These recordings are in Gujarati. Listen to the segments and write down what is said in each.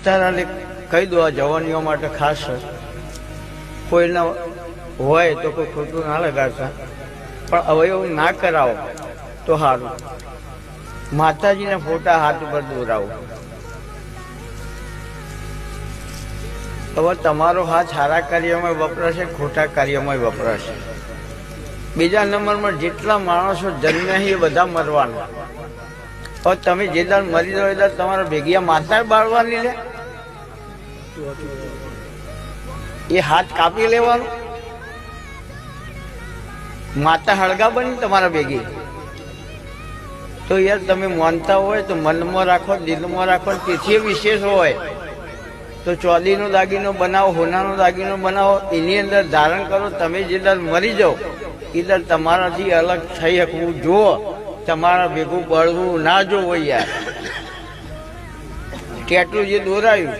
અત્યારે કહી દો આ જવાનીઓ માટે ખાસ કોઈને હોય તો કોઈ ખોટું ના લગાડતા, પણ અવયવ ના કરાવો તો સારું. માતાજીના ફોટા હાથ ઉપર દોરાવો. હવે તમારો હાથ સારા કાર્યમાં વપરાશે, ખોટા કાર્યમાં વપરાશે. બીજા નંબરમાં જેટલા માણસો જન્મ્યા છે એ બધા મરવાના. હવે તમે જે દર મરી દો એ દર તમારા ભેગિયા માતા બાળવાની લે, એ હાથ કાપી લેવાનો. માતા હળગા બની તમારા ભેગી. તો યાર તમે માનતા હોય તો મનમાં રાખો, દિલમાં રાખો. તિથિ વિશેષ હોય તો ચોદીનો દાગીનો બનાવો, હોનાનો દાગીનો બનાવો, એની અંદર ધારણ કરો. તમે જે દર મરી જાઓ એ દર તમારાથી અલગ થઈ શકવું જુઓ, તમારા ભેગું બળવું ના જોવો. યાર ટેટું જે દોરાયું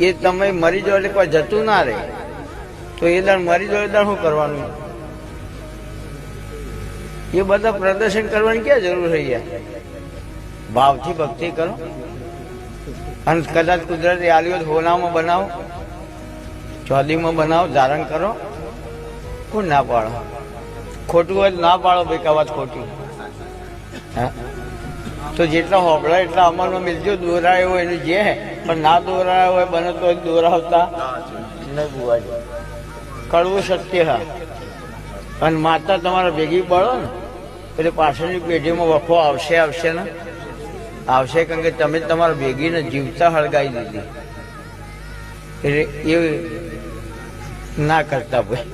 એ તમે મરી જાઓ એટલે કોઈ જતું ના રહે. તો એ દર મરી જાઓ એ દર શું કરવાનું? એ બધા પ્રદર્શન કરવાની ક્યાં જરૂર છે યાર? ભાવથી ભક્તિ કરો. અને કદાચ કુદરતી આલ્યો હોનામાં બનાવો, ચોદીમાં બનાવો, ધારણ કરો. કોણ ના પાડો? ખોટું હોય ના પાડો ભાઈ, કા વાત ખોટી? હા, તો જેટલા હોબળા એટલા અમલમાં મિલજો. દોરાયો હોય એનું જે, પણ ના દોરાયો હોય બને તો દોરાવતા નહીં બુવાજી. કડવું સત્ય. હા, અને માતા તમારા ભેગી પડો ને એટલે પાછળની પેઢીમાં વખો આવશે ને આવશે. કારણ કે તમે તમારા ભેગીને જીવતા હળગાવી દીધી. એટલે એ ના કરતા ભાઈ.